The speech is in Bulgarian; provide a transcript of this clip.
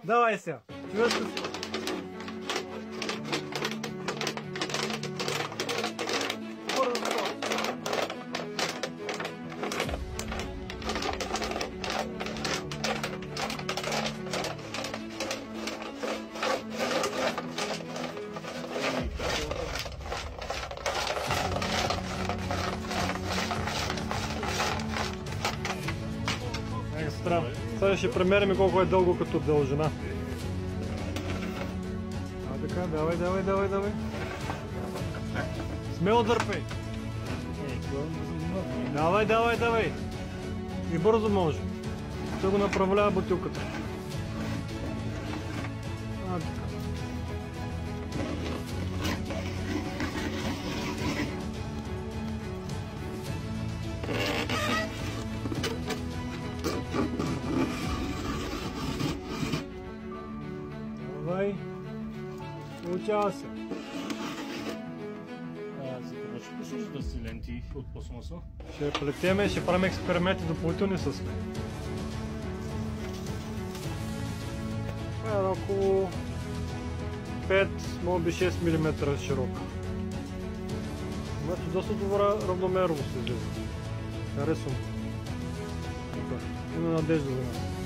Давай сега. Чуваш ли? Сега ще премерим колко е дълго като дължина. А така, давай. Смело дърпай. Давай. И бързо може. Ще го направлява бутилката. А, така. Давай. Получава се. За това ще пишеш да си ленти от пластмаса? Ще плетеме, ще правим експерименти допълнителни с мен. Това е около 5, може би 6 мм широка. Значи доста добра равномерност се излиза. Харесвам. Има надежда за нас.